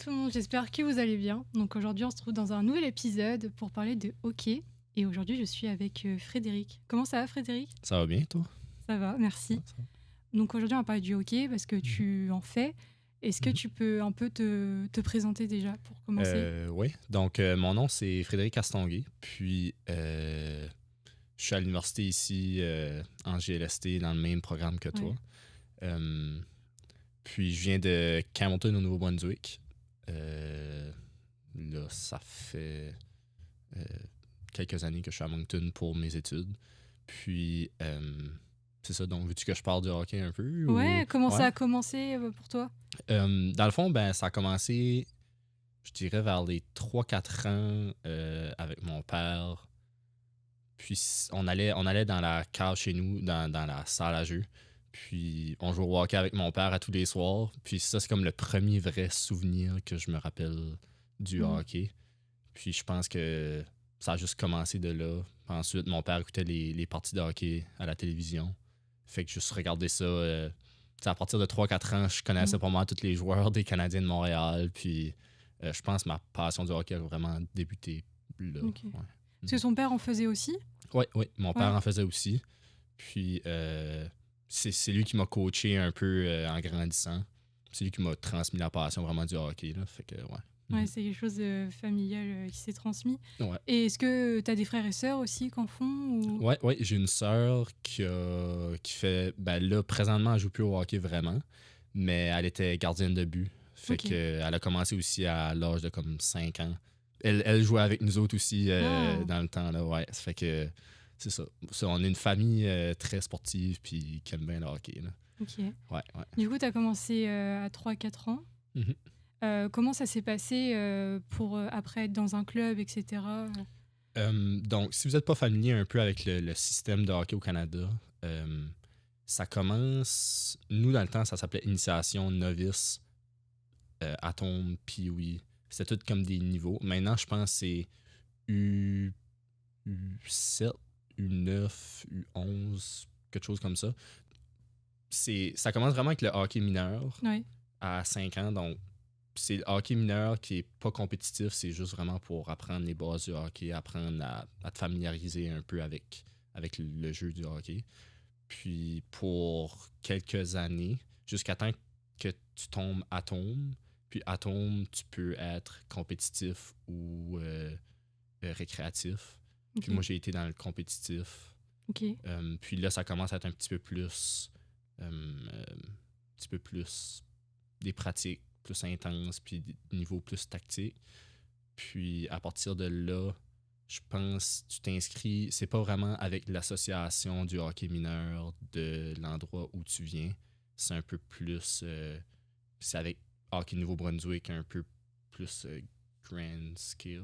tout le monde, j'espère que vous allez bien. Donc aujourd'hui, on se trouve dans un nouvel épisode pour parler de hockey. Et aujourd'hui, je suis avec Frédéric. Comment ça va, Frédéric? Ça va bien, toi? Ça va, merci. Ouais, ça va. Donc aujourd'hui, on va parler du hockey parce que tu en fais. Est-ce que tu peux un peu te présenter déjà pour commencer? Oui, donc mon nom c'est Frédéric Castonguay, puis je suis à l'université ici en GLST dans le même programme que toi. Ouais. Puis je viens de Campbellton au Nouveau-Brunswick. Là, ça fait quelques années que je suis à Moncton pour mes études. Puis c'est ça, donc veux-tu que je parle du hockey un peu? Ouais, comment ça Ouais. a commencé pour toi? Dans le fond, ben, ça a commencé, je dirais, vers les 3-4 ans avec mon père. Puis on allait dans la cave chez nous, dans la salle à jeu. Puis on jouait au hockey avec mon père à tous les soirs. Puis ça, c'est comme le premier vrai souvenir que je me rappelle du hockey. Puis je pense que ça a juste commencé de là. Ensuite, mon père écoutait les parties de hockey à la télévision. Fait que juste regarder ça. À partir de 3-4 ans, je connaissais pas mal tous les joueurs des Canadiens de Montréal. Puis je pense que ma passion du hockey a vraiment débuté là. Ok. Ouais. Parce que son père en faisait aussi? Oui, mon père Ouais. en faisait aussi. Puis c'est lui qui m'a coaché un peu en grandissant. C'est lui qui m'a transmis la passion vraiment du hockey. Là. Fait que, ouais. Ouais, c'est quelque chose de familial qui s'est transmis. Ouais. Et est-ce que tu as des frères et sœurs aussi qui en font ou... Ouais, j'ai une sœur qui fait. Ben là, présentement, elle joue plus au hockey vraiment, mais elle était gardienne de but. Fait Ok. que elle a commencé aussi à l'âge de comme 5 ans. Elle jouait avec nous autres aussi Ah. dans le temps, là, ouais. Ça fait que c'est ça. On est une famille très sportive puis qui aime bien le hockey, là. Ok. Ouais. Du coup, tu as commencé à 3-4 ans. Mhm. Comment ça s'est passé pour après être dans un club, etc. Donc, si vous n'êtes pas familier un peu avec le système de hockey au Canada, ça commence. Nous, dans le temps, ça s'appelait Initiation, Novice, Atome, Pee-Wee. C'était tout comme des niveaux. Maintenant, je pense que c'est U7, U9, U11, quelque chose comme ça. Ça commence vraiment avec le hockey mineur Ouais. à 5 ans. Donc, c'est le hockey mineur qui est pas compétitif. C'est juste vraiment pour apprendre les bases du hockey, apprendre à te familiariser un peu avec le jeu du hockey. Puis, pour quelques années, jusqu'à temps que tu tombes Atome. Puis, Atome, tu peux être compétitif ou récréatif. Ok. Puis moi, j'ai été dans le compétitif. Ok. Puis là, ça commence à être un petit peu plus des pratiques plus intenses, puis des niveaux plus tactiques. Puis à partir de là, je pense tu t'inscris, c'est pas vraiment avec l'association du hockey mineur de l'endroit où tu viens. C'est un peu plus... c'est avec Hockey Nouveau-Brunswick, un peu plus grand scale.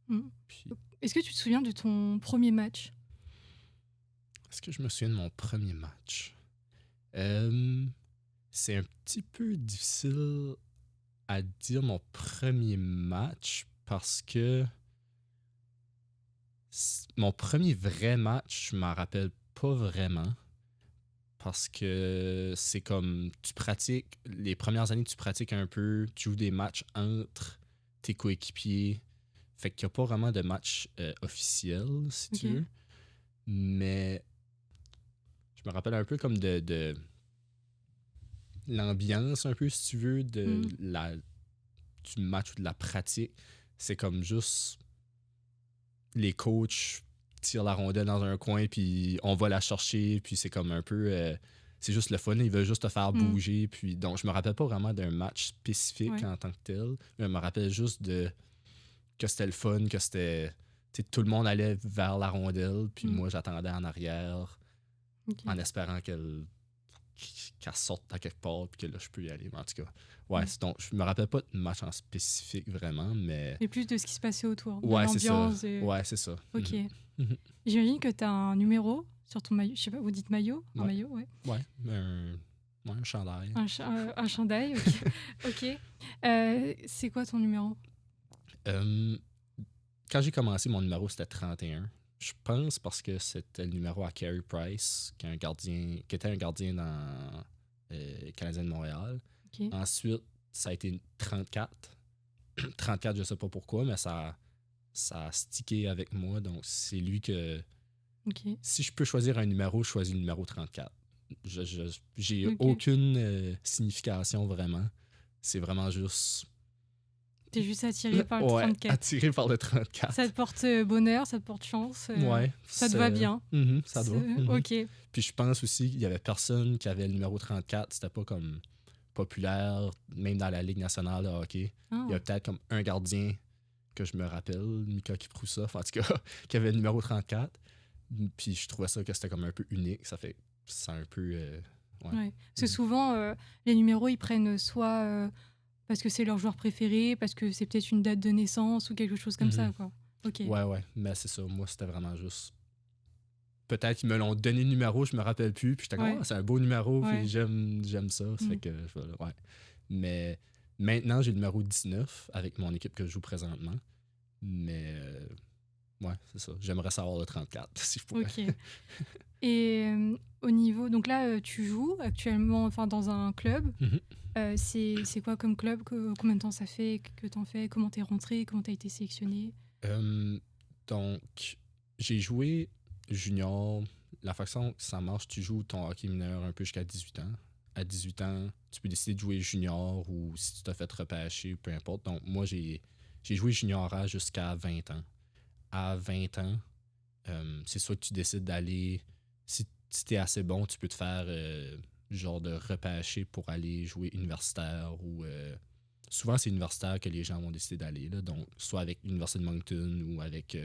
Mm. Puis, Est-ce que tu te souviens de ton premier match? est-ce que je me souviens de mon premier match? C'est un petit peu difficile à dire mon premier match parce que mon premier vrai match, je m'en rappelle pas vraiment. Parce que c'est comme tu pratiques, les premières années tu pratiques un peu, tu joues des matchs entre tes coéquipiers. Fait qu'il n'y a pas vraiment de match officiel, si tu Ok. veux. Mais je me rappelle un peu comme de l'ambiance, un peu, si tu veux, du match ou de la pratique. C'est comme juste les coachs tirent la rondelle dans un coin, puis on va la chercher, puis c'est comme un peu... c'est juste le fun, ils veulent juste te faire bouger. Puis, donc, je me rappelle pas vraiment d'un match spécifique en tant que tel. Mais je me rappelle juste que c'était le fun, que c'était... tout le monde allait vers la rondelle, puis moi, j'attendais en arrière en espérant qu'elle sorte à quelque part, puis que là, je peux y aller. Mais en tout cas, ouais, donc, je me rappelle pas de match en spécifique vraiment, mais... Et plus de ce qui se passait autour, de Ouais, c'est ça. l'ambiance. Ouais, c'est ça. Ok. Mhm. J'imagine que tu as un numéro sur ton maillot. Je sais pas, vous dites maillot? Un Ouais. maillot, ouais. Ouais, un chandail. Un chandail, ok. Ok. C'est quoi ton numéro? Quand j'ai commencé, mon numéro, c'était 31. Je pense parce que c'était le numéro à Carey Price, qui était un gardien dans Canadien de Montréal. Ok. Ensuite, ça a été 34. 34, je sais pas pourquoi, mais ça a stické avec moi. Donc, c'est lui que. Ok. Si je peux choisir un numéro, je choisis le numéro 34. J'ai Ok. aucune signification vraiment. C'est vraiment juste. T'es juste attiré par le Ouais, 34. attiré par le 34. Ça te porte bonheur, ça te porte chance. Ouais. Ça te va bien. Ça te va. Ok. Puis je pense aussi qu'il y avait personne qui avait le numéro 34. C'était pas comme populaire, même dans la Ligue nationale de hockey. Ah. Il y a peut-être comme un gardien que je me rappelle, Mika Kiprusoff, en tout cas, qui avait le numéro 34. Puis je trouvais ça que c'était comme un peu unique. Ça fait. C'est un peu. Ouais. Parce que souvent, les numéros, ils prennent soit parce que c'est leur joueur préféré, parce que c'est peut-être une date de naissance ou quelque chose comme ça, quoi. Ok. Ouais. Mais c'est ça. Moi, c'était vraiment juste. Peut-être qu'ils me l'ont donné le numéro, je me rappelle plus. Puis j'étais comme, ah, c'est un beau numéro, puis j'aime ça. Ça fait que, voilà, ouais. Mais maintenant, j'ai le numéro 19 avec mon équipe que je joue présentement. Mais, ouais, c'est ça. J'aimerais savoir le 34, si je pouvais. Ok. Et au niveau. Donc là, tu joues actuellement dans un club. C'est quoi comme club? Combien de temps ça fait que t'en fais? Comment t'es rentré? Comment t'as été sélectionné? Donc, j'ai joué junior. La façon que ça marche, tu joues ton hockey mineur un peu jusqu'à 18 ans. À 18 ans, tu peux décider de jouer junior ou si tu t'as fait repêcher, peu importe. Donc, moi, j'ai joué junior A jusqu'à 20 ans. À 20 ans, c'est soit que tu décides d'aller. Si tu es assez bon, tu peux te faire genre de repêcher pour aller jouer universitaire ou. Souvent, c'est universitaire que les gens vont décider d'aller. Là, donc, soit avec l'Université de Moncton ou avec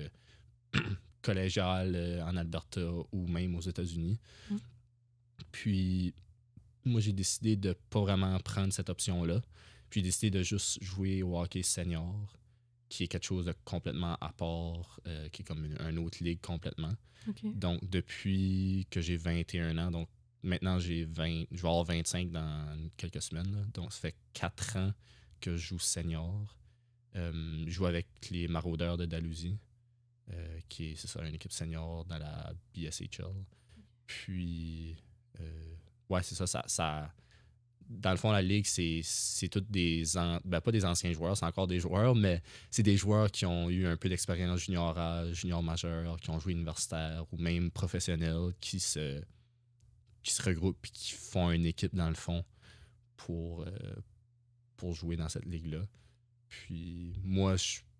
collégial en Alberta ou même aux États-Unis. Puis, moi, j'ai décidé de pas vraiment prendre cette option-là. Puis, j'ai décidé de juste jouer au hockey senior, qui est quelque chose de complètement à part, qui est comme une autre ligue complètement. Okay. Donc, depuis que j'ai 21 ans, donc maintenant, je vais avoir 25 dans quelques semaines. Là. Donc, ça fait 4 ans que je joue senior. Je joue avec les Maraudeurs de Dalhousie, qui est, c'est ça, une équipe senior dans la BSHL. Puis, ouais, c'est ça, dans le fond, la ligue, c'est toutes pas des anciens joueurs, c'est encore des joueurs, mais c'est des joueurs qui ont eu un peu d'expérience junior A, junior majeur, qui ont joué universitaire ou même professionnel, qui se regroupent et qui font une équipe, dans le fond, pour jouer dans cette ligue-là. Puis moi,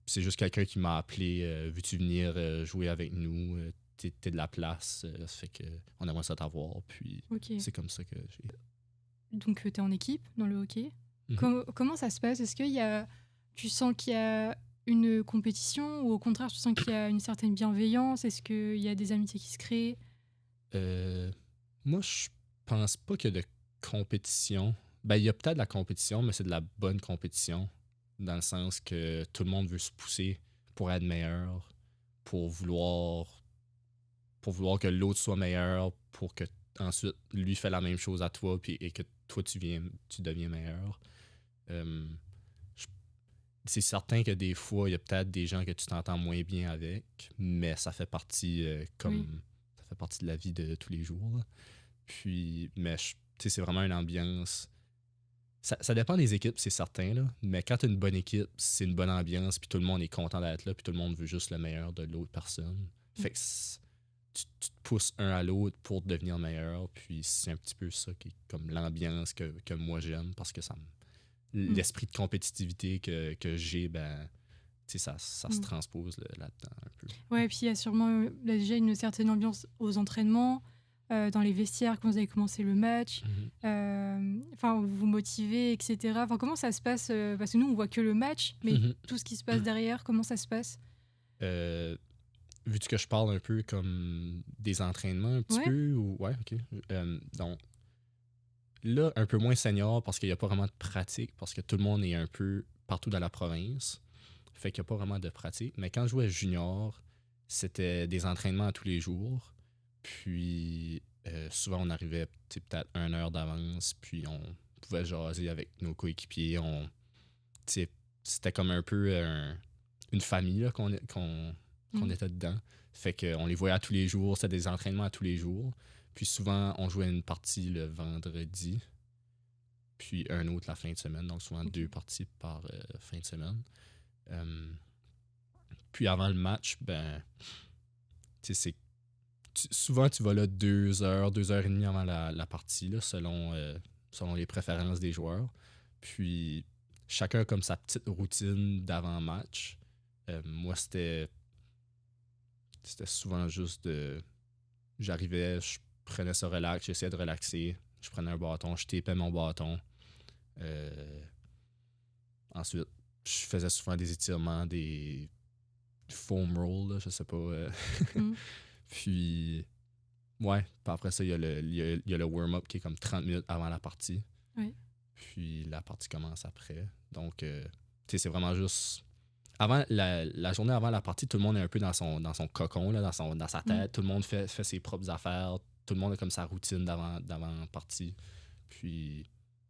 c'est juste quelqu'un qui m'a appelé, veux-tu venir jouer avec nous? T'es de la place, ça fait qu'on aimerait ça t'avoir. Puis c'est comme ça que j'ai... Donc tu es en équipe dans le hockey. Comment ça se passe? Est-ce tu sens qu'il y a une compétition ou au contraire tu sens qu'il y a une certaine bienveillance? Est-ce qu'il y a des amitiés qui se créent? Moi, je pense pas qu'il y a de compétition. Ben, il y a peut-être de la compétition, mais c'est de la bonne compétition. Dans le sens que tout le monde veut se pousser pour être meilleur, pour vouloir que l'autre soit meilleur, pour que ensuite lui fait la même chose à toi et que toi tu deviens meilleur. C'est certain que des fois, il y a peut-être des gens que tu t'entends moins bien avec, mais ça fait partie ça fait partie de la vie de tous les jours. Là. Puis, mais c'est vraiment une ambiance. Ça dépend des équipes, c'est certain, là. Mais quand tu as une bonne équipe, c'est une bonne ambiance, puis tout le monde est content d'être là, puis tout le monde veut juste le meilleur de l'autre personne. Fait que tu te pousses un à l'autre pour devenir meilleur, puis c'est un petit peu ça qui est comme l'ambiance que moi j'aime, parce que l'esprit de compétitivité que j'ai, ben, ça se transpose là-dedans un peu. Ouais, puis il y a sûrement déjà une certaine ambiance aux entraînements. Dans les vestiaires, quand vous avez commencé le match, vous vous motivez, etc. Enfin, comment ça se passe? Parce que nous, on voit que le match, mais tout ce qui se passe derrière, comment ça se passe? Vu que je parle un peu comme des entraînements un petit peu, ou ouais, ok. Donc, là, un peu moins senior parce qu'il n'y a pas vraiment de pratique, parce que tout le monde est un peu partout dans la province. Fait qu'il n'y a pas vraiment de pratique. Mais quand je jouais junior, c'était des entraînements à tous les jours. Puis souvent, on arrivait peut-être 1 heure d'avance, puis on pouvait jaser avec nos coéquipiers. C'était comme un peu une famille là, qu'on était dedans. Fait qu'on les voyait à tous les jours, c'était des entraînements à tous les jours. Puis souvent, on jouait une partie le vendredi, puis un autre la fin de semaine. Donc souvent 2 parties par fin de semaine. Euh, Puis avant le match, ben, tu sais, souvent tu vas là 2 heures, 2 heures et demie avant la partie, là, selon les préférences des joueurs. Puis chacun a comme sa petite routine d'avant-match. Moi, c'était souvent juste de. J'arrivais, je prenais ça relax, j'essayais de relaxer. Je prenais un bâton, je tapais mon bâton. Euh, Ensuite, je faisais souvent des étirements, des foam roll, là, je sais pas. Mm. Puis, ouais. Puis après ça, il y a le warm-up qui est comme 30 minutes avant la partie. Ouais. Puis la partie commence après. Donc, tu sais, c'est vraiment juste. Avant la journée avant la partie, tout le monde est un peu dans son cocon, là, dans sa tête. Tout le monde fait ses propres affaires. Tout le monde a comme sa routine d'avant-partie. Puis,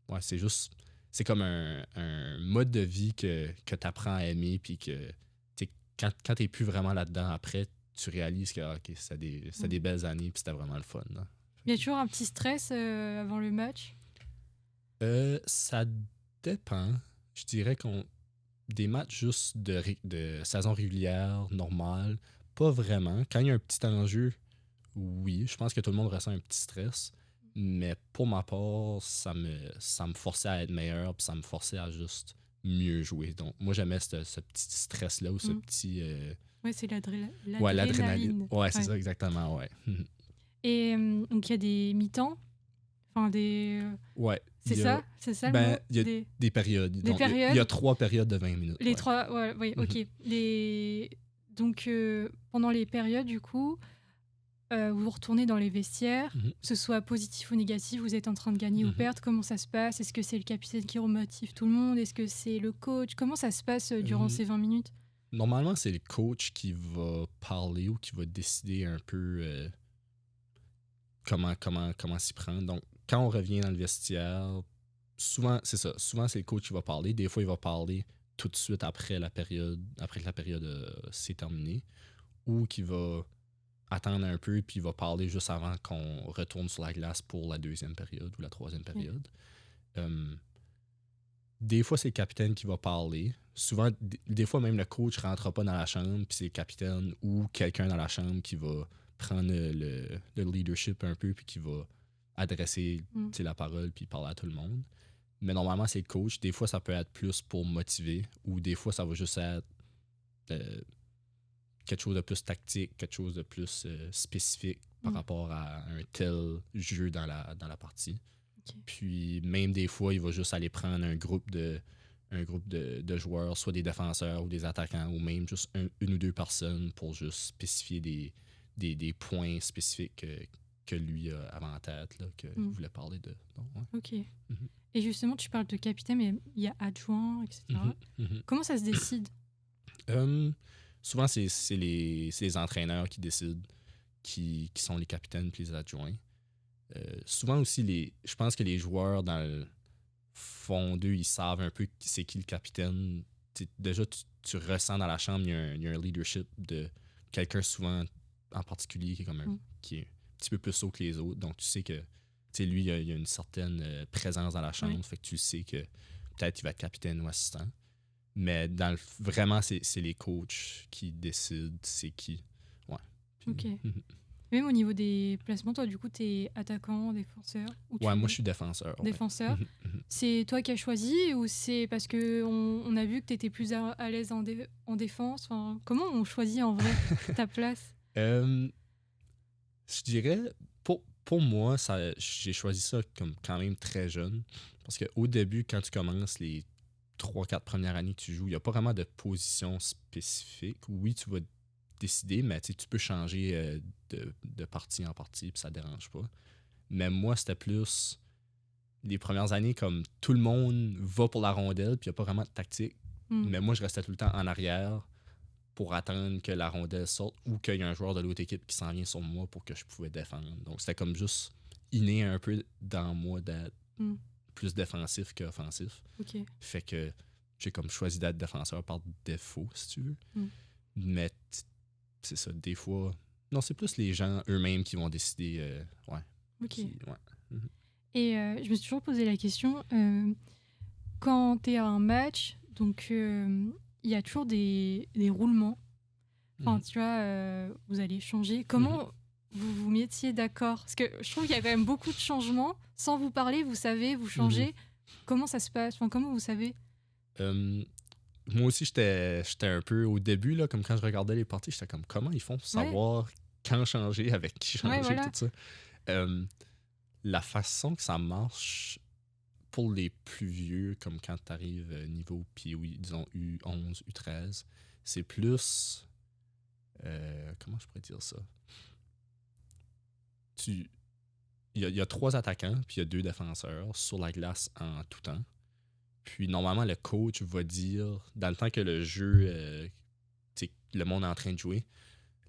ouais, c'est juste. C'est comme un mode de vie que tu apprends à aimer. Puis que, tu sais, quand tu n'es plus vraiment là-dedans après, tu réalises que ok, c'était des belles années. Puis c'était vraiment le fun. Là. Il y a toujours un petit stress avant le match. Ça dépend. Je dirais qu'on. Des matchs juste de saison régulière, normale, pas vraiment. Quand il y a un petit enjeu, oui, je pense que tout le monde ressent un petit stress. Mais pour ma part, ça me forçait à être meilleur, puis ça me forçait à juste mieux jouer. Donc, moi, j'aimais ce petit stress-là ou ce petit. Ouais, c'est Ouais, l'adrénaline. Ouais, c'est Ouais. ça, exactement, ouais. Et donc, il y a des mi-temps. Enfin, des. Ouais. C'est il y a- ça le Ben, mot il y a des périodes. Des Donc, périodes. il y a 3 périodes de 20 minutes. Les ouais. 3. Ouais, oui, ok. Donc, pendant les périodes, du coup, vous retournez dans les vestiaires, Mhm. que ce soit positif ou négatif, vous êtes en train de gagner ou Mhm. perdre. Comment ça se passe? Est-ce que c'est le capitaine qui remotive tout le monde? Est-ce que c'est le coach? Comment ça se passe durant ces 20 minutes? Normalement, c'est le coach qui va parler ou qui va décider un peu comment s'y prendre. Donc, quand on revient dans le vestiaire, souvent, c'est ça. Souvent, c'est le coach qui va parler. Des fois, il va parler tout de suite après que la période s'est terminée, ou qui va attendre un peu puis il va parler juste avant qu'on retourne sur la glace pour la deuxième période ou la troisième période. Des fois, c'est le capitaine qui va parler. Souvent, des fois, même le coach ne rentre pas dans la chambre, puis c'est le capitaine ou quelqu'un dans la chambre qui va prendre le leadership un peu, puis qui va adresser la parole, puis parler à tout le monde. Mais normalement, c'est le coach. Des fois, ça peut être plus pour motiver, ou des fois, ça va juste être quelque chose de plus tactique, quelque chose de plus spécifique par rapport à un tel jeu dans la partie. Okay. Puis même des fois, il va juste aller prendre un groupe de joueurs, soit des défenseurs ou des attaquants, ou même juste une ou deux personnes pour juste spécifier des points spécifiques que lui avait en tête, là, qu'il voulait parler de. Donc, ouais. Ok. Et justement, tu parles de capitaine, mais il y a adjoint, etc. Comment ça se décide? Souvent, c'est les entraîneurs qui décident qui sont les capitaines et les adjoints. Souvent aussi, je pense que les joueurs dans le fond d'eux, ils savent un peu c'est qui le capitaine. Déjà, tu ressens dans la chambre, il y a un leadership de quelqu'un souvent en particulier qui est, qui est un petit peu plus haut que les autres. Donc, tu sais que lui, il y a une certaine présence dans la chambre. Fait que tu sais que peut-être il va être capitaine ou assistant. Mais vraiment, c'est les coachs qui décident c'est qui. Ouais. Puis, ok. Même au niveau des placements, toi, du coup, t'es attaquant, défenseur? Ouais, moi, je suis défenseur. Défenseur. Ouais. C'est toi qui as choisi ou c'est parce qu'on a vu que t'étais plus à l'aise en défense? Enfin, comment on choisit en vrai ta place? Je dirais, pour moi, j'ai choisi ça comme quand même très jeune. Parce qu'au début, quand tu commences les 3-4 premières années que tu joues, il n'y a pas vraiment de position spécifique. Oui, tu vas décider, mais tu peux changer de partie en partie, puis ça ne dérange pas. Mais moi, c'était plus les premières années, comme tout le monde va pour la rondelle, puis il n'y a pas vraiment de tactique. Mais moi, je restais tout le temps en arrière pour attendre que la rondelle sorte ou qu'il y ait un joueur de l'autre équipe qui s'en vient sur moi pour que je pouvais défendre. Donc, c'était comme juste inné un peu dans moi d'être plus défensif qu'offensif. Okay. Fait que j'ai comme choisi d'être défenseur par défaut, si tu veux. Mais c'est ça, des fois... Non, c'est plus les gens eux-mêmes qui vont décider. Ouais. Ok. Et je me suis toujours posé la question, quand tu es à un match, donc il il y a toujours des roulements. Enfin, Mhm. tu vois, vous allez changer. Mhm. Comment vous vous mettiez d'accord? Parce que je trouve qu'il y a quand même beaucoup de changements. Sans vous parler, vous savez, vous Mhm. changez. Comment ça se passe? Enfin, comment vous savez? Euh, Moi aussi, j'étais un peu au début, là, comme quand je regardais les parties, j'étais comme comment ils font pour Ouais, savoir quand changer, avec qui ouais, changer, tout voilà. ça. Euh, la façon que ça marche pour les plus vieux, comme quand tu arrives niveau, puis oui, disons U11, U13, c'est plus. Comment je pourrais dire ça? Tu, il y a 3 attaquants, puis il y a 2 défenseurs sur la glace en tout temps. Puis normalement, le coach va dire, dans le temps que le jeu, le monde est en train de jouer,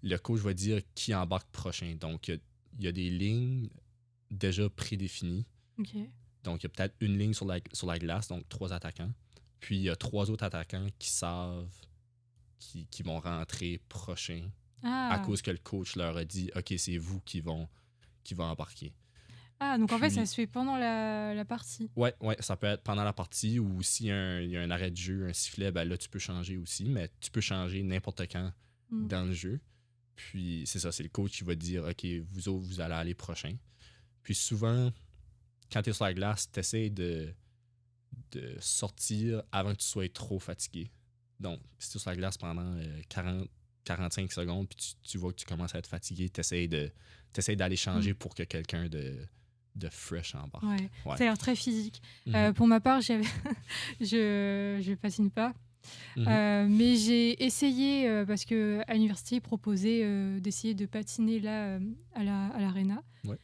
le coach va dire qui embarque prochain. Donc, il y a des lignes déjà prédéfinies. Ok. Donc, il y a peut-être une ligne sur la glace, donc 3 attaquants. Puis, il y a 3 autres attaquants qui savent qui vont rentrer prochain à Ah. cause que le coach leur a dit OK, c'est vous qui vont embarquer. Ah, donc en fait, ça Puis, se fait pendant la partie. ouais, ça peut être pendant la partie ou s'il y a un arrêt de jeu, un sifflet, ben là, tu peux changer aussi, mais tu peux changer n'importe quand Mm. dans le jeu. Puis, c'est ça, c'est le coach qui va dire OK, vous autres, vous allez aller prochain. Puis, souvent, quand tu es sur la glace, tu essaies de sortir avant que tu sois trop fatigué. Donc, si tu es sur la glace pendant 45 secondes, puis tu vois que tu commences à être fatigué, tu essaies d'aller changer Mm. pour que quelqu'un de fresh embarque. Ouais, Ouais. ça a l'air très physique. Mhm. Pour ma part, je patine pas. Mhm. Mais j'ai essayé, parce qu'à l'université, ils proposaient d'essayer de patiner là, à l'Arena. Ouais.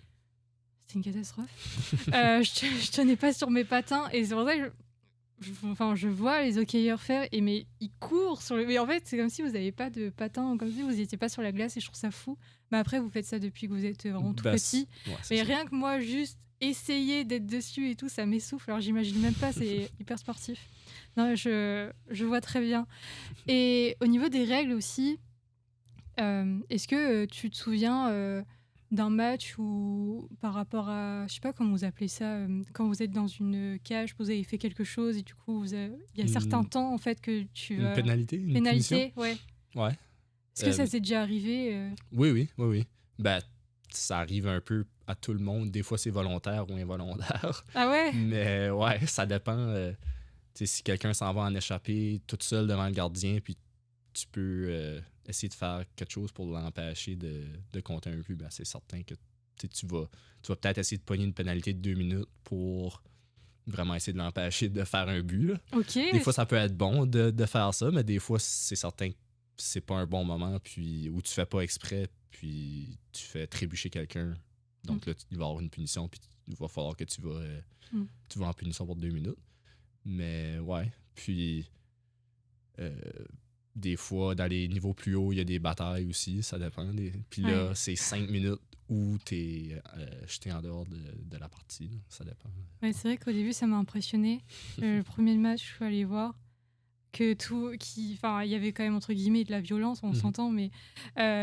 C'était une catastrophe. Je tenais pas sur mes patins et c'est pour ça que enfin, je vois les hockeyeurs faire, mais ils courent sur le. Mais en fait, c'est comme si vous n'avez pas de patins, comme si vous n'étiez pas sur la glace et je trouve ça fou. Mais après, vous faites ça depuis que vous êtes vraiment tout Ben, petit. ouais, c'est Mais ça. rien que moi, juste essayer d'être dessus et tout, ça m'essouffle. Alors j'imagine même pas, c'est hyper sportif. Non, je vois très bien. Et au niveau des règles aussi, est-ce que tu te souviens d'un match où, par rapport à, je sais pas comment vous appelez ça, quand vous êtes dans une cage, vous avez fait quelque chose et du coup, il y a certains Une, temps en fait que tu une vas. pénalité, une punition? Pénalité, ouais. Ouais. Est-ce que Euh, ça s'est déjà arrivé oui. Ben, ça arrive un peu à tout le monde. Des fois, c'est volontaire ou involontaire. Ah ouais? Mais ouais, ça dépend. Tu sais, si quelqu'un s'en va en échapper tout seul devant le gardien, puis tu peux essayer de faire quelque chose pour l'empêcher de compter un but, ben c'est certain que tu vas peut-être essayer de pogner une pénalité de 2 minutes pour vraiment essayer de l'empêcher de faire un but, là. Ok. Des fois, ça peut être bon de faire ça, mais des fois, c'est certain que c'est pas un bon moment, puis ou tu fais pas exprès, puis tu fais trébucher quelqu'un. Donc là, il va y avoir une punition, puis il va falloir que Mm. tu vas en punition pour 2 minutes. Mais ouais. Puis euh, des fois, dans les niveaux plus hauts, il y a des batailles aussi, ça dépend. Puis là, Ouais. c'est 5 minutes où t'es jeté en dehors de la partie, là. Ça dépend. Ouais, c'est vrai qu'au début, ça m'a impressionné. Le premier match, je suis allée voir que enfin, il y avait quand même entre guillemets de la violence, on Mhm. s'entend, mais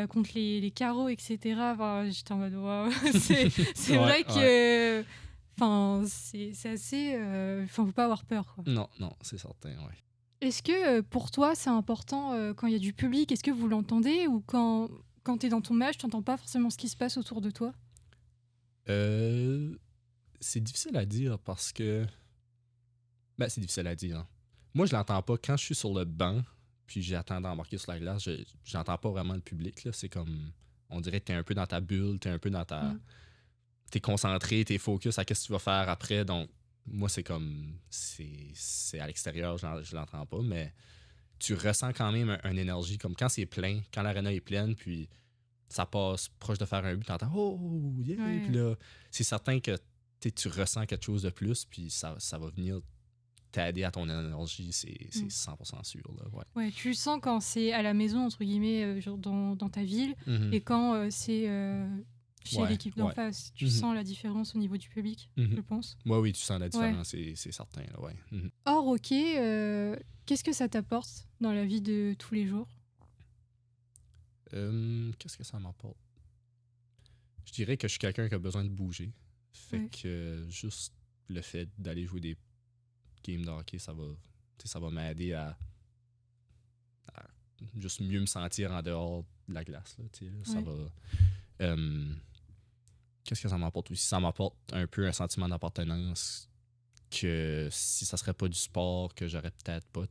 contre les carreaux, etc. Enfin, j'étais en mode waouh, c'est Ouais, vrai ouais. que, enfin, c'est assez, enfin, faut pas avoir peur, quoi. Non, c'est certain, ouais. Est-ce que pour toi, c'est important quand il y a du public, est-ce que vous l'entendez ou quand tu es dans ton match, tu n'entends pas forcément ce qui se passe autour de toi? Euh, c'est difficile à dire parce que. Ben, c'est difficile à dire. Moi, je l'entends pas. Quand je suis sur le banc, puis j'attends d'embarquer sur la glace, j'entends pas vraiment le public, là. C'est comme. On dirait que t'es un peu dans ta bulle, t'es un peu dans ta. Mm. T'es concentré, t'es focus à qu'est-ce que tu vas faire après. Donc, moi, c'est comme. C'est à l'extérieur, je l'entends pas, mais tu ressens quand même une énergie. Comme quand c'est plein, quand l'aréna est pleine, puis ça passe proche de faire un but, t'entends oh, yeah! Ouais. Puis là, c'est certain que tu ressens quelque chose de plus, puis ça va venir t'aider à ton énergie, c'est Mm. 100% sûr. Là, ouais. Ouais, tu le sens quand c'est à la maison, entre guillemets, genre dans ta ville, Mhm. et quand c'est chez Ouais, l'équipe d'en ouais. face. Tu Mhm. sens la différence au niveau du public, Mhm. je pense. Ouais, oui, tu sens la différence, c'est certain. Là, ouais. Mhm. Hors hockey, qu'est-ce que ça t'apporte dans la vie de tous les jours? Qu'est-ce que ça m'apporte? Je dirais que je suis quelqu'un qui a besoin de bouger. Fait Ouais. que juste le fait d'aller jouer des games de hockey, ça va m'aider à juste mieux me sentir en dehors de la glace. Là, ça va. Qu'est-ce que ça m'apporte aussi? Ça m'apporte un peu un sentiment d'appartenance que si ça serait pas du sport, que j'aurais peut-être pas.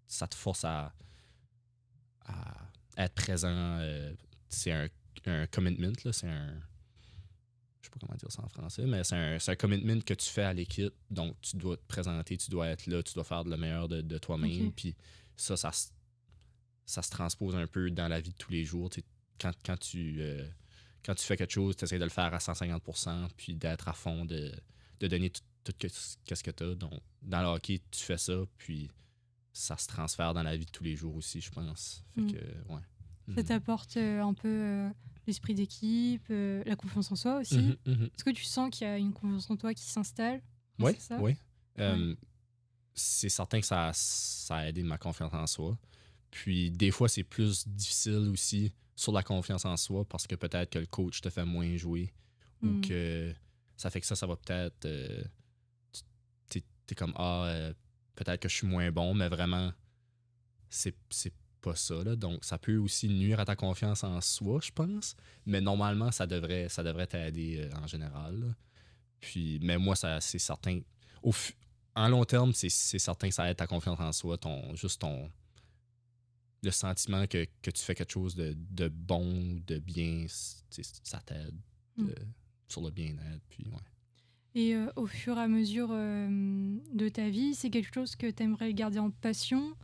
Ça te force à être présent. C'est un commitment, là, c'est un. Je sais pas comment dire ça en français, mais c'est un commitment que tu fais à l'équipe. Donc, tu dois te présenter, tu dois être là, tu dois faire de le meilleur de toi-même. Ok. Puis ça se transpose un peu dans la vie de tous les jours. Quand tu fais quelque chose, tu essaies de le faire à 150%, puis d'être à fond, de donner tout ce que tu as. Donc, dans le hockey, tu fais ça, puis ça se transfère dans la vie de tous les jours aussi, je pense. Fait que, ouais. Ça t'apporte un peu l'esprit d'équipe, la confiance en soi aussi. Est-ce que tu sens qu'il y a une confiance en toi qui s'installe? Oui, C'est ça? oui. C'est certain que ça a aidé ma confiance en soi. Puis des fois, c'est plus difficile aussi sur la confiance en soi parce que peut-être que le coach te fait moins jouer ou que ça fait que ça va peut-être... t'es comme, peut-être que je suis moins bon, mais vraiment, c'est pas ça. Là. Donc, ça peut aussi nuire à ta confiance en soi, je pense. Mais normalement, ça devrait t'aider en général. Là. Puis, mais moi, c'est certain... En long terme, c'est certain que ça aide ta confiance en soi, le sentiment que tu fais quelque chose de bon, de bien, ça t'aide sur le bien-être. Puis, ouais. Et au fur et à mesure de ta vie, c'est quelque chose que tu aimerais garder en passion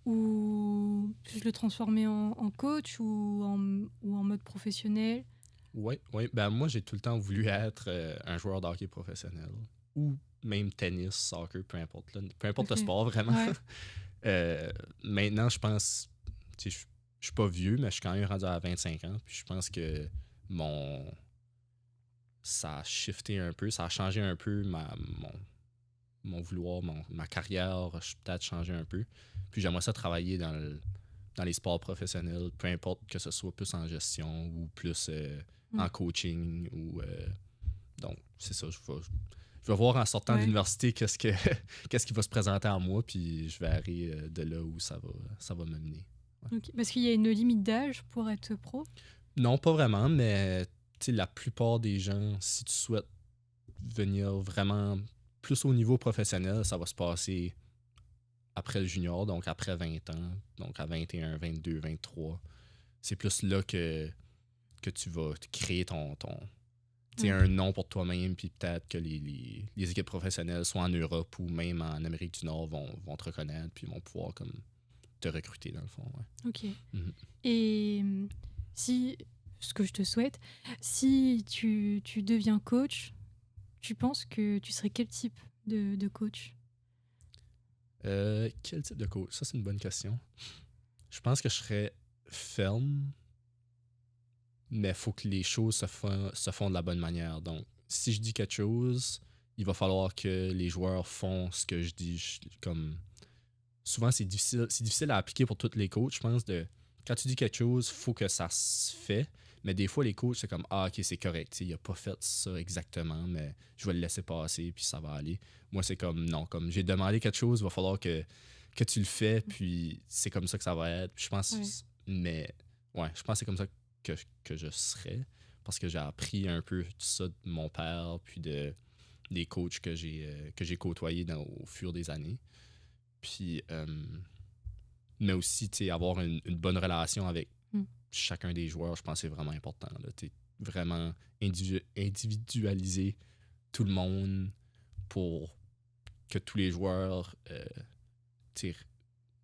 ou juste le transformer en coach ou en mode professionnel? Oui. Ben, moi, j'ai tout le temps voulu être un joueur de hockey professionnel ou même tennis, soccer, peu importe. Là. Peu importe le sport, vraiment. Ouais. Maintenant, je pense... Je suis pas vieux, mais je suis quand même rendu à 25 ans. Puis je pense que ça a shifté un peu, ça a changé un peu mon vouloir, ma carrière a peut-être changé un peu. Puis j'aimerais ça travailler dans les sports professionnels, peu importe que ce soit plus en gestion ou plus en coaching. Donc, c'est ça, je vais voir en sortant de l'université qu'est-ce qui va se présenter à moi, puis je verrai de là où ça va m'amener. Ouais. Okay. Parce qu'il y a une limite d'âge pour être pro? Non, pas vraiment, mais la plupart des gens, si tu souhaites venir vraiment plus au niveau professionnel, ça va se passer après le junior, donc après 20 ans, donc à 21, 22, 23. C'est plus là que tu vas créer un nom pour toi-même, puis peut-être que les équipes professionnelles, soit en Europe ou même en Amérique du Nord, vont te reconnaître, puis vont pouvoir comme te recruter, dans le fond. Ouais. Ok. Et si, ce que je te souhaite, si tu deviens coach, tu penses que tu serais quel type de coach? Quel type de coach? Ça, c'est une bonne question. Je pense que je serais ferme, mais il faut que les choses se font de la bonne manière. Donc, si je dis quelque chose, il va falloir que les joueurs font ce que je dis. Comme souvent, c'est difficile à appliquer pour tous les coachs, je pense. Quand tu dis quelque chose, il faut que ça se fait. Mais des fois, les coachs, c'est comme, ok, c'est correct. Il n'a pas fait ça exactement, mais je vais le laisser passer, puis ça va aller. Moi, c'est comme, non, comme j'ai demandé quelque chose, il va falloir que tu le fais, puis c'est comme ça que ça va être. Puis je pense, mais ouais, je pense que c'est comme ça que je serais, parce que j'ai appris un peu tout ça de mon père, puis des coachs que j'ai côtoyés au fur des années. Puis, mais aussi, avoir une bonne relation avec chacun des joueurs, je pense que c'est vraiment important. Vraiment individualiser tout le monde pour que tous les joueurs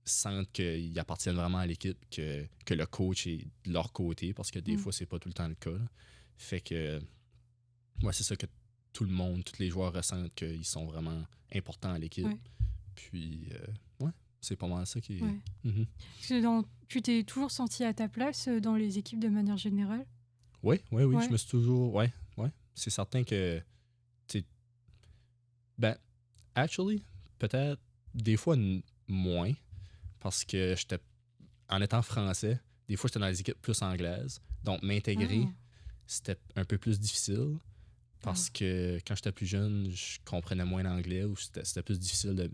sentent qu'ils appartiennent vraiment à l'équipe, que le coach est de leur côté, parce que des fois, c'est pas tout le temps le cas. Là. Fait que, moi, c'est ça que tout le monde, tous les joueurs ressentent qu'ils sont vraiment importants à l'équipe. Ouais. Puis, ouais, c'est pas mal ça qui est... Ouais. Parce que tu t'es toujours senti à ta place dans les équipes de manière générale? Oui, je me suis toujours... Ouais. C'est certain que... Ben, actually, peut-être des fois moins, parce que en étant français, des fois j'étais dans les équipes plus anglaises, donc m'intégrer, c'était un peu plus difficile, parce que quand j'étais plus jeune, je comprenais moins l'anglais, ou c'était plus difficile de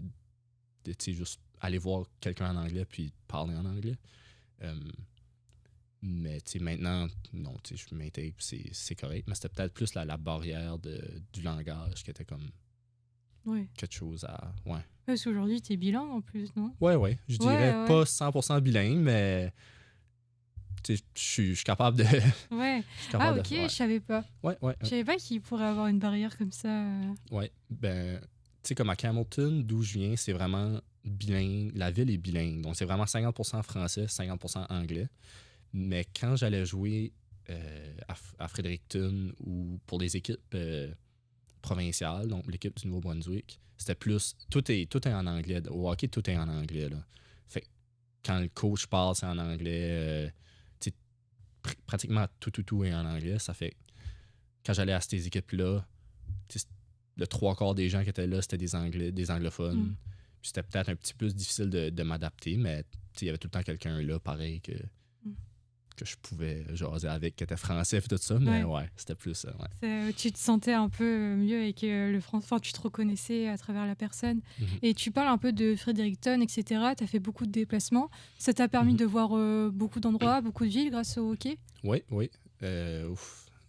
juste aller voir quelqu'un en anglais puis parler en anglais. Mais maintenant, non, je m'intègre, c'est correct. Mais c'était peut-être plus la barrière du langage qui était comme quelque chose à... Ouais. Parce qu'aujourd'hui, t'es bilingue en plus, non? Ouais. Je dirais pas 100% bilingue, mais je suis capable de... Ouais. capable ok, je savais pas. Ouais. Je savais pas qu'il pourrait avoir une barrière comme ça. Ouais, ben, tu sais, comme à Campbellton, d'où je viens, c'est vraiment bilingue. La ville est bilingue. Donc, c'est vraiment 50% français, 50% anglais. Mais quand j'allais jouer à Fredericton ou pour des équipes provinciales, donc l'équipe du Nouveau-Brunswick, c'était plus... Tout est en anglais. Au hockey, tout est en anglais, là. Fait que quand le coach parle, c'est en anglais. Pratiquement tout est en anglais. Ça fait quand j'allais à ces équipes-là, le 3/4 des gens qui étaient là, c'était des anglophones. Puis c'était peut-être un petit peu plus difficile de m'adapter, mais il y avait tout le temps quelqu'un là, pareil, que je pouvais jaser avec, qui était français et tout ça. Mais c'était plus ça. Tu te sentais un peu mieux avec le français. Enfin, tu te reconnaissais à travers la personne. Et tu parles un peu de Fredericton, etc. Tu as fait beaucoup de déplacements. Ça t'a permis de voir beaucoup d'endroits, beaucoup de villes grâce au hockey? Oui.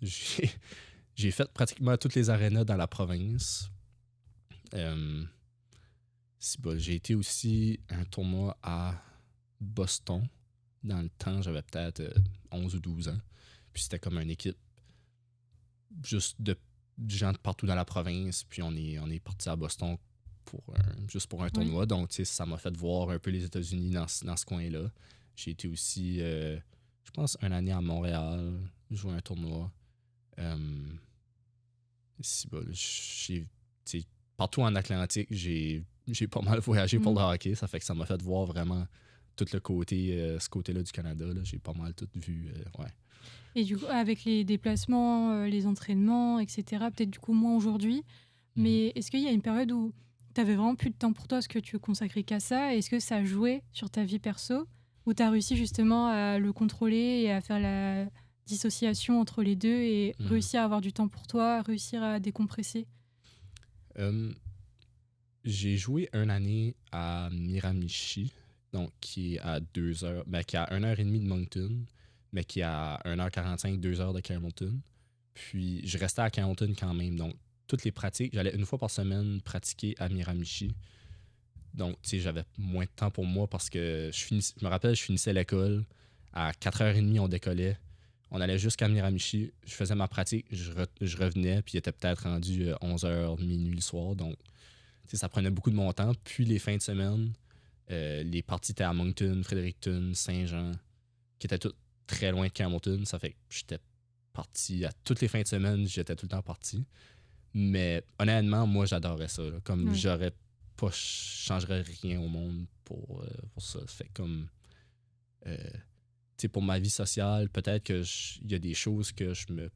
J'ai fait pratiquement toutes les arénas dans la province. J'ai été aussi à un tournoi à Boston. Dans le temps, j'avais peut-être 11 ou 12 ans. Puis c'était comme une équipe juste de gens de partout dans la province. Puis on est parti à Boston juste pour un tournoi. Donc, ça m'a fait voir un peu les États-Unis dans ce coin-là. J'ai été aussi, je pense, une année à Montréal, jouer un tournoi. Partout en Atlantique, j'ai pas mal voyagé pour le hockey. Ça fait que ça m'a fait voir vraiment tout le côté, ce côté-là du Canada. Là, j'ai pas mal tout vu. Et du coup, avec les déplacements, les entraînements, etc., peut-être du coup moins aujourd'hui, mais est-ce qu'il y a une période où tu avais vraiment plus de temps pour toi, est-ce que tu consacrais qu'à ça? Est-ce que ça a joué sur ta vie perso, où tu as réussi justement à le contrôler et à faire la dissociation entre les deux et réussir à avoir du temps pour toi, réussir à décompresser? J'ai joué une année à Miramichi, donc qui est à 2 heures, qui est à 1h30 de Moncton, mais qui est à 1h45, 2 heures de Campbellton. Puis je restais à Campbellton quand même, donc toutes les pratiques, j'allais une fois par semaine pratiquer à Miramichi. Donc, j'avais moins de temps pour moi parce que je me rappelle, je finissais l'école, à 4h30, on décollait. On allait jusqu'à Miramichi, je faisais ma pratique, je revenais, puis il était peut-être rendu 11h, minuit le soir. Donc, ça prenait beaucoup de mon temps. Puis les fins de semaine, les parties étaient à Moncton, Fredericton, Saint-Jean, qui étaient toutes très loin de Campbellton. Ça fait que j'étais parti à toutes les fins de semaine, j'étais tout le temps parti. Mais honnêtement, moi, j'adorais ça. Là. Comme je changerais rien au monde pour ça. Fait comme... pour ma vie sociale, peut-être qu'il y a des choses que je me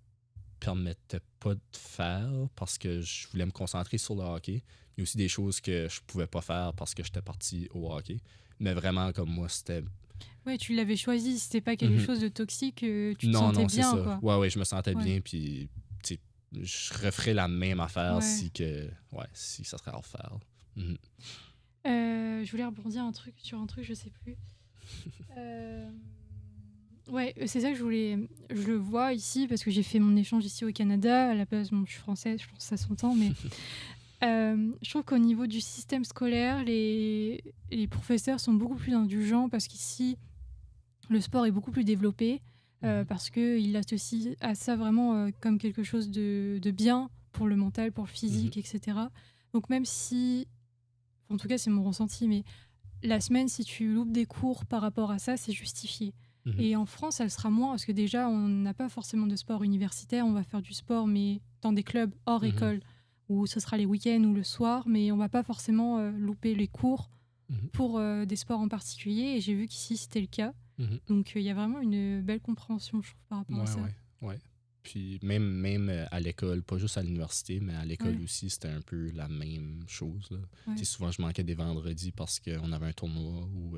permettais pas de faire parce que je voulais me concentrer sur le hockey. Il y a aussi des choses que je pouvais pas faire parce que j'étais parti au hockey. Mais vraiment, comme moi, c'était... Oui, tu l'avais choisi. C'était pas quelque chose de toxique. Tu te sentais bien, c'est ça. Quoi. Ouais, je me sentais bien. Puis, je referais la même affaire si ça serait à refaire. Je voulais rebondir sur un truc, je sais plus. Ouais, c'est ça que je le vois ici parce que j'ai fait mon échange ici au Canada. À la base, je suis française, je pense que ça s'entend, mais je trouve qu'au niveau du système scolaire, les professeurs sont beaucoup plus indulgents parce qu'ici, le sport est beaucoup plus développé parce qu'ils l'associent à ça vraiment comme quelque chose de bien pour le mental, pour le physique, etc. Donc même si, en tout cas c'est mon ressenti, mais la semaine, si tu loupes des cours par rapport à ça, c'est justifié. Et en France, elle sera moins, parce que déjà, on n'a pas forcément de sport universitaire. On va faire du sport, mais dans des clubs hors école, où ce sera les week-ends ou le soir, mais on va pas forcément louper les cours pour des sports en particulier. Et j'ai vu qu'ici, c'était le cas. Donc, il y a vraiment une belle compréhension, je trouve, par rapport à ça. Ouais. Puis même à l'école, pas juste à l'université, mais à l'école aussi, c'était un peu la même chose. Là. Souvent, je manquais des vendredis parce qu'on avait un tournoi ou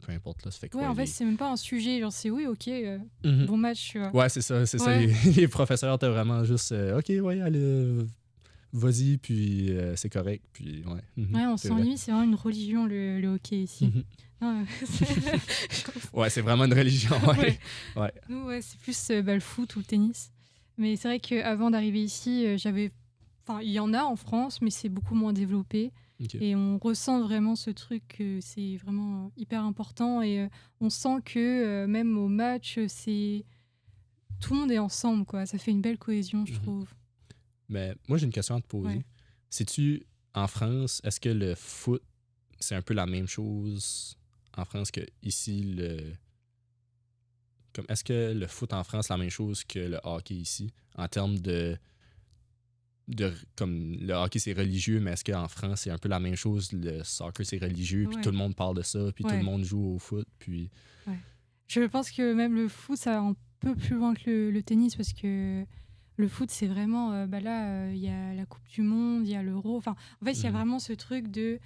peu importe. Là, ça fait en fait, c'est même pas un sujet. Genre, c'est bon match. Tu vois. Ouais, c'est ça. Les professeurs étaient vraiment juste OK, allez, vas-y, puis c'est correct. Puis, ouais. Ouais, on c'est sent vrai. limite, c'est vraiment une religion, le hockey ici. Non, Ouais, c'est vraiment une religion. Ouais. Ouais. Ouais. Nous, ouais, c'est plus le foot ou le tennis. Mais c'est vrai qu'avant d'arriver ici, j'avais. Enfin, il y en a en France, mais c'est beaucoup moins développé. Ok. Et on ressent vraiment ce truc que c'est vraiment hyper important. Et on sent que même au match, tout le monde est ensemble, quoi. Ça fait une belle cohésion, je trouve. Mais moi, j'ai une question à te poser. Ouais. Sais-tu, en France, est-ce que le foot, c'est un peu la même chose en France que ici, est-ce que le foot en France, c'est la même chose que le hockey ici, en termes comme le hockey, c'est religieux, mais est-ce qu'en France, c'est un peu la même chose, le soccer, c'est religieux, puis Ouais. tout le monde parle de ça, puis tout Ouais. le monde joue au foot, puis... Je pense que même le foot, ça va un peu plus loin que le tennis parce que le foot, c'est vraiment. Là, il y a la Coupe du Monde, il y a l'Euro. Enfin, en fait, il y a vraiment ce truc de.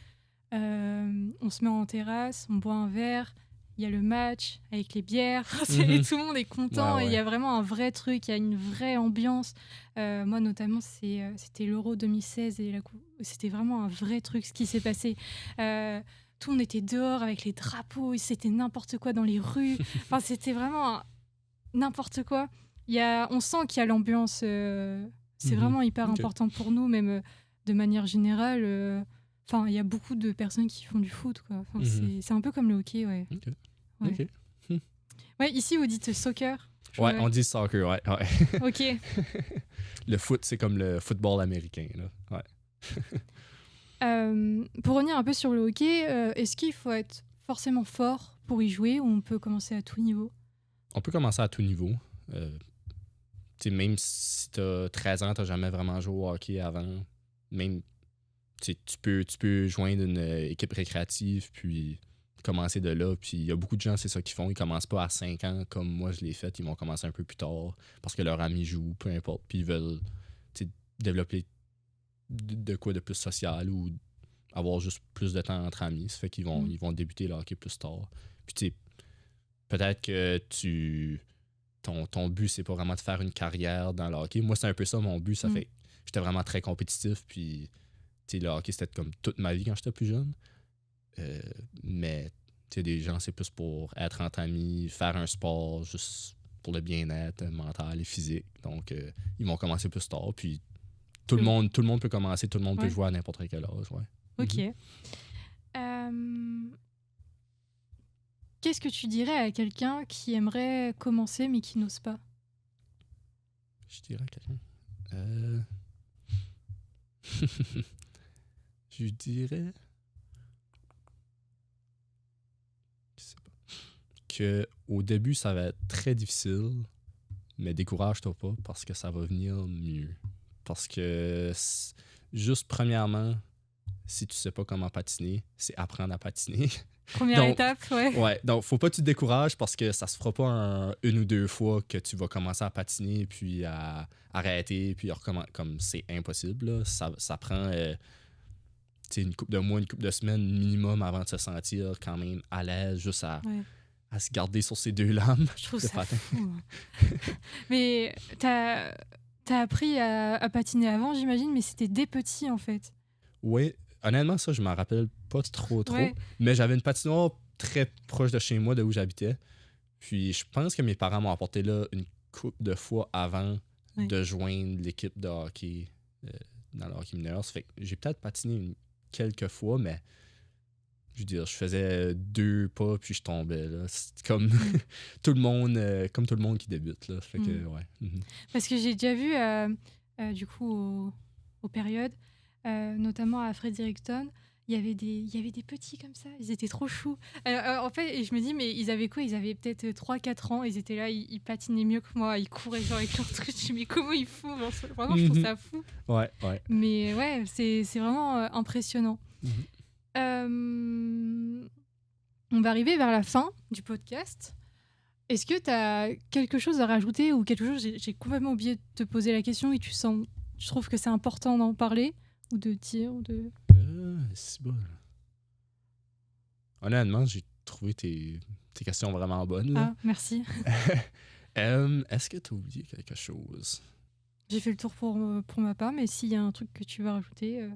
On se met en terrasse, on boit un verre, il y a le match avec les bières, et tout le monde est content. Ouais, Et il y ouais. a vraiment un vrai truc, il y a une vraie ambiance. Moi, notamment, c'était l'Euro 2016 et c'était vraiment un vrai truc ce qui s'est passé. Tout le monde était dehors avec les drapeaux, c'était n'importe quoi dans les rues. Enfin, c'était vraiment n'importe quoi. On sent qu'il y a l'ambiance. C'est vraiment hyper Ok. important pour nous, même de manière générale. Enfin, il y a beaucoup de personnes qui font du foot, quoi. Enfin, c'est un peu comme le hockey, ouais. Ok. Ouais. Ok. Ouais, ici, vous dites soccer. Ouais, on dit soccer, ouais. Ok. Le foot, c'est comme le football américain, là. Ouais. Pour revenir un peu sur le hockey, est-ce qu'il faut être forcément fort pour y jouer ou on peut commencer à tout niveau? On peut commencer à tout niveau. Même si t'as 13 ans, t'as jamais vraiment joué au hockey avant, même tu peux joindre une équipe récréative puis commencer de là. Puis il y a beaucoup de gens, c'est ça qu'ils font. Ils commencent pas à 5 ans comme moi je l'ai fait. Ils vont commencer un peu plus tard parce que leur ami joue, peu importe. Puis ils veulent développer de quoi de plus social ou avoir juste plus de temps entre amis. Ça fait qu'ils ils vont débuter le hockey plus tard. Puis tu sais, peut-être que ton but, c'est pas vraiment de faire une carrière dans le hockey. Moi, c'est un peu ça mon but. Ça fait que j'étais vraiment très compétitif. Puis, le hockey, c'était comme toute ma vie quand j'étais plus jeune. Mais, des gens, c'est plus pour être entre amis, faire un sport, juste pour le bien-être mental et physique. Donc, ils vont commencer plus tard. Puis, tout le monde peut commencer, tout le monde peut jouer à n'importe quel âge. Ouais. Ok. Qu'est-ce que tu dirais à quelqu'un qui aimerait commencer mais qui n'ose pas? Je dirais à quelqu'un. Je dirais. Je sais pas. Que au début, ça va être très difficile, mais décourage-toi pas parce que ça va venir mieux. Parce que juste premièrement, si tu sais pas comment patiner, c'est apprendre à patiner. Première étape, ouais. Ouais, donc faut pas que tu te décourages parce que ça se fera pas une ou deux fois que tu vas commencer à patiner puis à arrêter puis à recommencer. Comme c'est impossible, là. Ça prend une couple de mois, une couple de semaines minimum avant de se sentir quand même à l'aise, juste à se garder sur ses deux lames. Je trouve ça fou. Mais t'as appris à patiner avant, j'imagine, mais c'était dès petit en fait. Oui, honnêtement, ça, je m'en rappelle pas trop. Ouais. Mais j'avais une patinoire très proche de chez moi, de où j'habitais. Puis je pense que mes parents m'ont apporté là une couple de fois avant de joindre l'équipe de hockey dans le hockey mineur. Ça fait que j'ai peut-être patiné quelques fois, mais je veux dire, je faisais 2 pas puis je tombais. Là. C'est comme tout le monde qui débute. Là. Ça fait que, ouais. Parce que j'ai déjà vu, du coup, aux périodes, notamment à Fredericton, il y avait des petits comme ça, ils étaient trop choux. En fait, et je me dis, mais ils avaient quoi? Ils avaient peut-être 3-4 ans, ils étaient là, ils patinaient mieux que moi, ils couraient genre avec leur truc. Je me dis, mais comment ils font? Vraiment, je trouve ça fou. Ouais. Mais ouais, c'est vraiment impressionnant. On va arriver vers la fin du podcast. Est-ce que tu as quelque chose à rajouter ou quelque chose, j'ai complètement oublié de te poser la question et tu trouves que c'est important d'en parler ou de dire ou de... C'est bon. Honnêtement, j'ai trouvé tes questions vraiment bonnes. Là. Ah, merci. Est-ce que tu as oublié quelque chose? J'ai fait le tour pour ma part, mais s'il y a un truc que tu veux rajouter,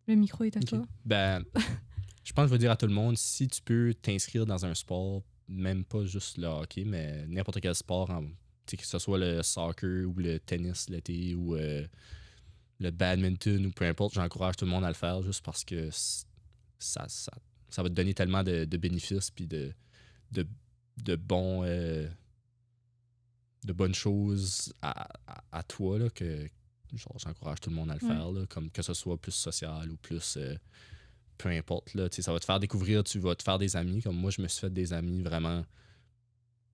le micro est à Ok. toi. Je pense que je vais dire à tout le monde, si tu peux t'inscrire dans un sport, même pas juste le hockey, mais n'importe quel sport, que ce soit le soccer ou le tennis l'été ou le badminton ou peu importe, j'encourage tout le monde à le faire juste parce que ça va te donner tellement de bénéfices puis de bonnes choses à toi là, que genre, j'encourage tout le monde à le faire, là, comme que ce soit plus social ou plus peu importe. Là, ça va te faire découvrir, tu vas te faire des amis. Comme moi, je me suis fait des amis vraiment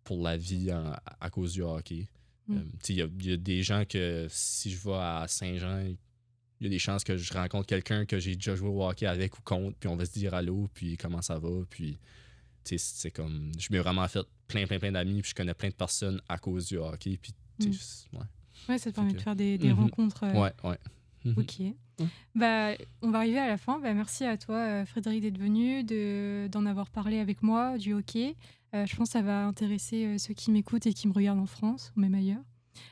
pour la vie à cause du hockey. Il y a des gens que si je vais à Saint-Jean, il y a des chances que je rencontre quelqu'un que j'ai déjà joué au hockey avec ou contre, puis on va se dire allô, puis comment ça va, puis c'est comme, je m'ai vraiment fait plein d'amis, puis je connais plein de personnes à cause du hockey, puis ouais, ça te permet de faire des rencontres. Ouais. Ok. On va arriver à la fin. Merci à toi, Frédéric, d'être venu, d'en avoir parlé avec moi du hockey. Je pense que ça va intéresser ceux qui m'écoutent et qui me regardent en France ou même ailleurs.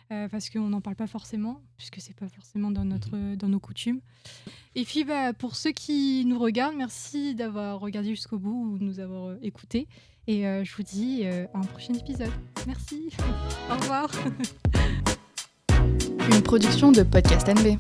Parce qu'on n'en parle pas forcément, puisque c'est pas forcément dans nos coutumes. Et puis pour ceux qui nous regardent, merci d'avoir regardé jusqu'au bout ou de nous avoir écoutés. Et je vous dis à un prochain épisode. Merci. Au revoir. Une production de Podcast NB.